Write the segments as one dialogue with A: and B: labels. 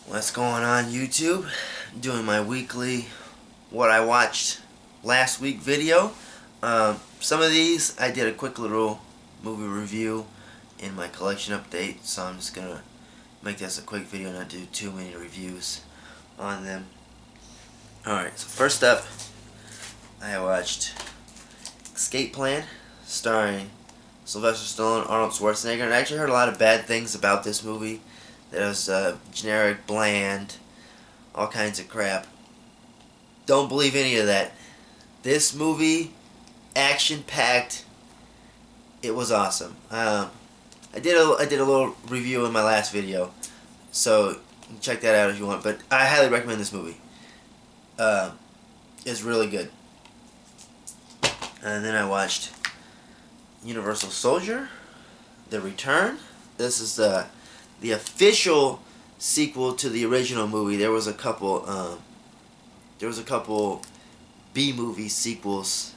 A: What's going on YouTube? Doing my weekly what I watched last week video. Some of these I did a quick little movie review in my collection update, so I'm just gonna make this a quick video, not do too many reviews on them. Alright, so first up I watched Escape Plan, starring Sylvester Stallone, Arnold Schwarzenegger, and I actually heard a lot of bad things about this movie. That it was generic, bland, all kinds of crap. Don't believe any of that. This movie, action-packed. It was awesome. I did a little review in my last video, so you can check that out if you want. But I highly recommend this movie. It's really good. And then I watched Universal Soldier: The Return. This is the official sequel to the original movie. There was a couple B-movie sequels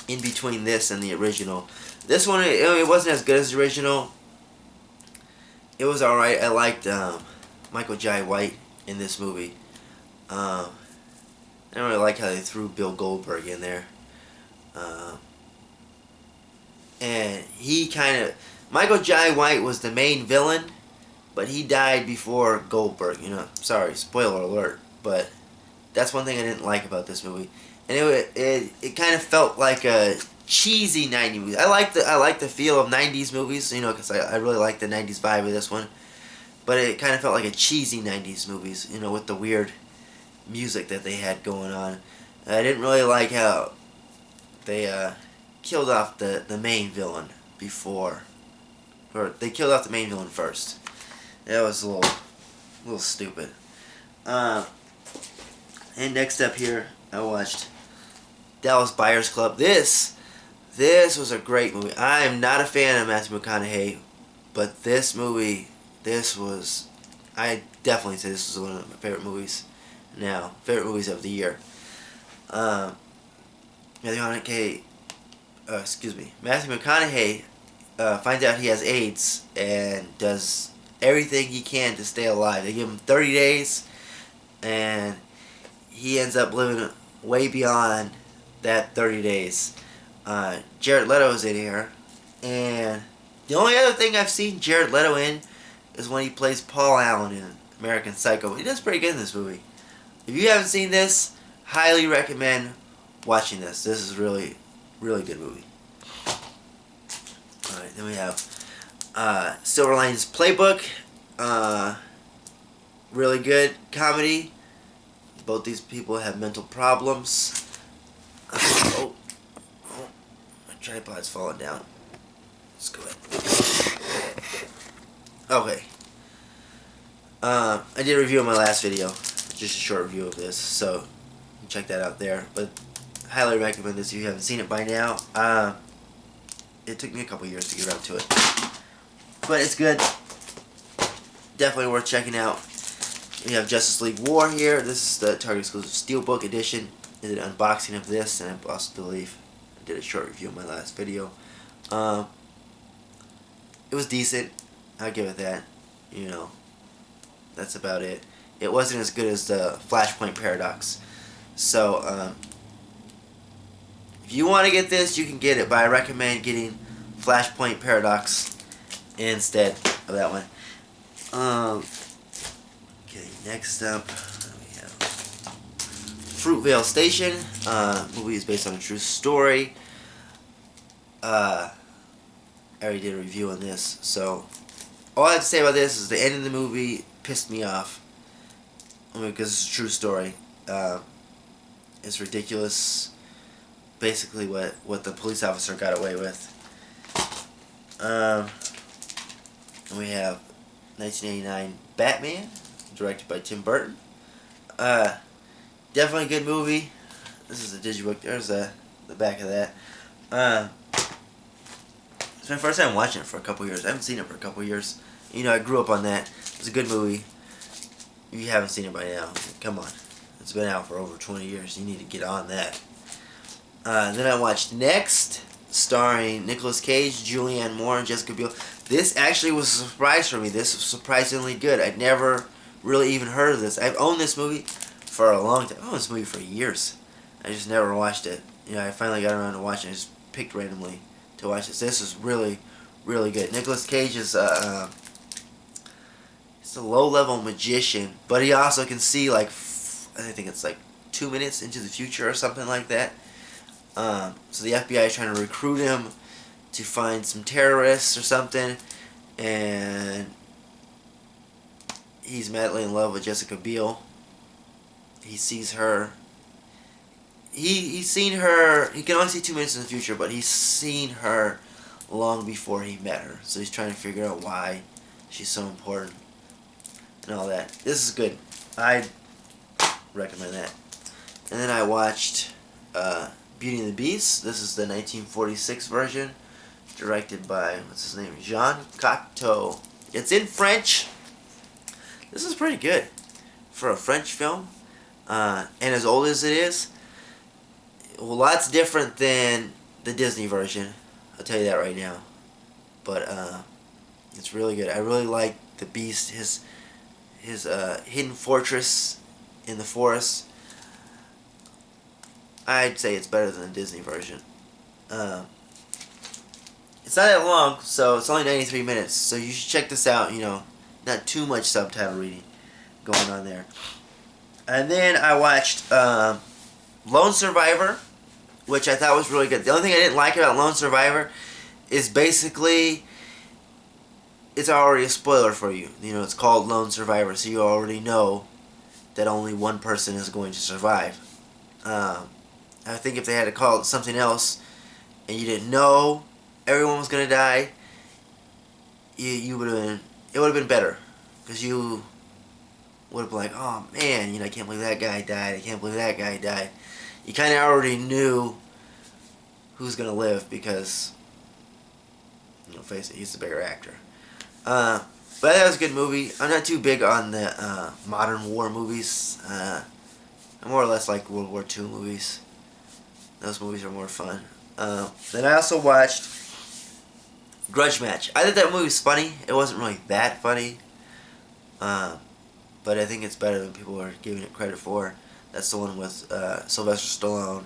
A: in between this and the original. This one, it wasn't as good as the original. It was alright. I liked Michael Jai White in this movie. I don't really like how they threw Bill Goldberg in there. And he Michael Jai White was the main villain, but he died before Goldberg, Sorry, spoiler alert. But that's one thing I didn't like about this movie. And it kind of felt like a cheesy 90s movie. I like the feel of 90s movies, because I really like the 90s vibe of this one. But it kind of felt like a cheesy 90s movies, with the weird music that they had going on. I didn't really like how they killed off the main villain before. Or they killed off the main villain first. That was a little stupid. And next up here, I watched Dallas Buyers Club. This was a great movie. I am not a fan of Matthew McConaughey, but this movie, I definitely say this was one of my favorite movies. Favorite movies of the year. Matthew McConaughey finds out he has AIDS and does everything he can to stay alive. They give him 30 days, and he ends up living way beyond that 30 days. Jared Leto is in here, and the only other thing I've seen Jared Leto in is when he plays Paul Allen in American Psycho. He does pretty good in this movie. If you haven't seen this, highly recommend watching this. This is really, really good movie. Alright, then we have Silver Linings Playbook. Really good comedy. Both these people have mental problems. My tripod's falling down. Let's go ahead. Okay. I did a review in my last video. Just a short review of this, so you can check that out there. But I highly recommend this if you haven't seen it by now. It took me a couple years to get around to it, but it's good. Definitely worth checking out. We have Justice League War here. This is the Target exclusive Steelbook edition. I did an unboxing of this, and I also believe I did a short review in my last video. It was decent. I'll give it that. That's about it. It wasn't as good as the Flashpoint Paradox. So, if you want to get this, you can get it, but I recommend getting Flashpoint Paradox instead of that one. Okay, next up we have Fruitvale Station. Movie is based on a true story. I already did a review on this, so all I have to say about this is the end of the movie pissed me off. Because it's a true story. It's ridiculous. Basically what the police officer got away with. And we have 1989 Batman, directed by Tim Burton. Definitely a good movie. This is a digibook. There's the back of that. It's my first time watching it for a couple years. I haven't seen it for a couple years. I grew up on that. It's a good movie. If you haven't seen it by now, come on. It's been out for over 20 years. You need to get on that. Then I watched Next, starring Nicolas Cage, Julianne Moore, and Jessica Biel. This actually was a surprise for me. This was surprisingly good. I'd never really even heard of this. I've owned this movie for a long time. I've owned this movie for years. I just never watched it. I finally got around to watching it. I just picked randomly to watch this. This is really, really good. Nicolas Cage is he's a low-level magician, but he also can see like I think it's like 2 minutes into the future or something like that. So the FBI is trying to recruit him to find some terrorists or something, and he's madly in love with Jessica Biel. He sees her. He's seen her. He can only see 2 minutes in the future, but he's seen her long before he met her. So he's trying to figure out why she's so important and all that. This is good. I recommend that. And then I watched Beauty and the Beast. This is the 1946 version, directed by, what's his name, Jean Cocteau. It's in French. This is pretty good for a French film, and as old as it is, well, lots different than the Disney version. I'll tell you that right now. But it's really good. I really like the Beast, his hidden fortress in the forest. I'd say it's better than the Disney version. It's not that long, so it's only 93 minutes. So you should check this out. Not too much subtitle reading going on there. And then I watched Lone Survivor, which I thought was really good. The only thing I didn't like about Lone Survivor is basically it's already a spoiler for you. It's called Lone Survivor, so you already know that only one person is going to survive. I think if they had to call it something else and you didn't know everyone was going to die, it would have been better, because you would have been like, oh man, I can't believe that guy died, I can't believe that guy died. You kind of already knew who's going to live because, face it, he's the bigger actor. But that was a good movie. I'm not too big on the modern war movies. I more or less like World War II movies. Those movies are more fun. Then I also watched Grudge Match. I thought that movie was funny. It wasn't really that funny. But I think it's better than people are giving it credit for. That's the one with Sylvester Stallone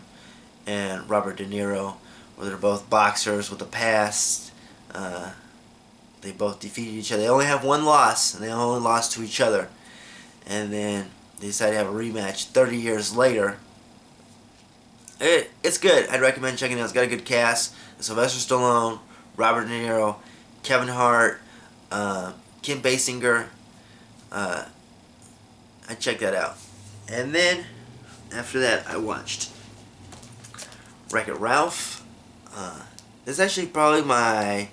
A: and Robert De Niro, where they're both boxers with a past. They both defeated each other. They only have one loss, and they only lost to each other. And then they decided to have a rematch 30 years later. It's good. I'd recommend checking it out. It's got a good cast. Sylvester Stallone, Robert De Niro, Kevin Hart, Kim Basinger. I'd check that out. And then, after that, I watched WreckIt Ralph. This is actually probably my,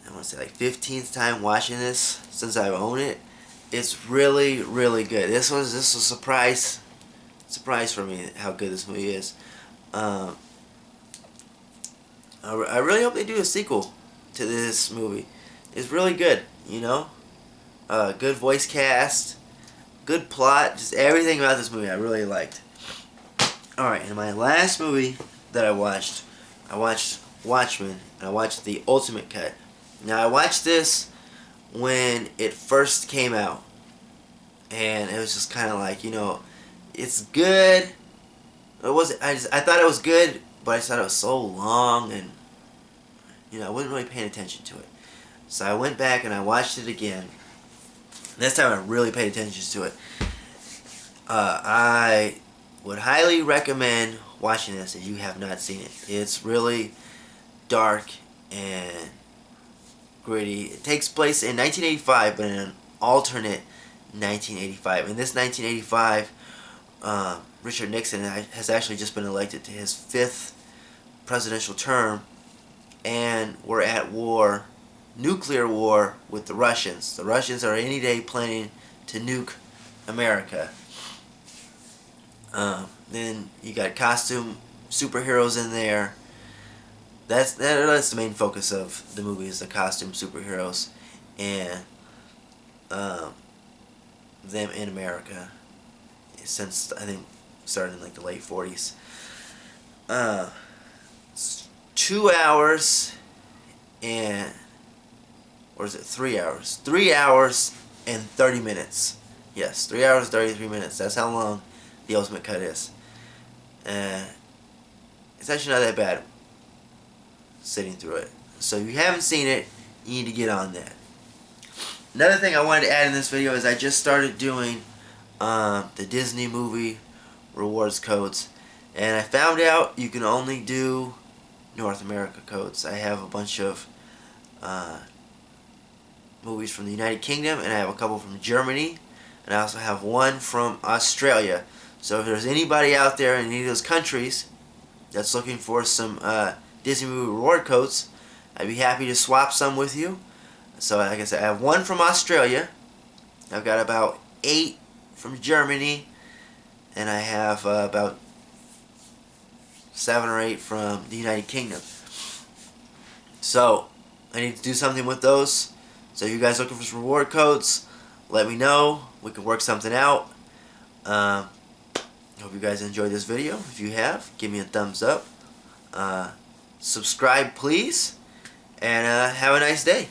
A: I want to say like 15th time watching this since I've owned it. It's really, really good. This was a surprise for me how good this movie is. I really hope they do a sequel to this movie. It's really good, good voice cast, good plot, just everything about this movie I really liked. Alright, and my last movie that I watched Watchmen, and I watched the Ultimate Cut. Now, I watched this when it first came out, and it was just kind of like, it's good. I thought it was good, but I just thought it was so long, and I wasn't really paying attention to it. So I went back and I watched it again. This time I really paid attention to it. I would highly recommend watching this if you have not seen it. It's really dark and gritty. It takes place in 1985, but in an alternate 1985. In this 1985, Richard Nixon has actually just been elected to his 5th presidential term, and we're at war, nuclear war, with the Russians. The Russians are any day planning to nuke America. Then you got costume superheroes in there. That's the main focus of the movie, is the costume superheroes and them in America since, I think, started in like the late 40s. It's 2 hours and, or is it 3 hours? 3 hours and 30 minutes. Yes, 3 hours 33 minutes. That's how long the Ultimate Cut is. It's actually not that bad sitting through it. So if you haven't seen it, you need to get on that. Another thing I wanted to add in this video is I just started doing the Disney movie rewards codes, and I found out you can only do North America codes. I have a bunch of movies from the United Kingdom, and I have a couple from Germany, and I also have one from Australia. So if there's anybody out there in any of those countries that's looking for some Disney movie reward codes, I'd be happy to swap some with you. So like I said, I have one from Australia, I've got about 8 from Germany, and I have about 7 or 8 from the United Kingdom. So I need to do something with those. So you guys looking for some reward codes, let me know. We can work something out. Hope you guys enjoyed this video. If you have, give me a thumbs up. Subscribe please, and have a nice day.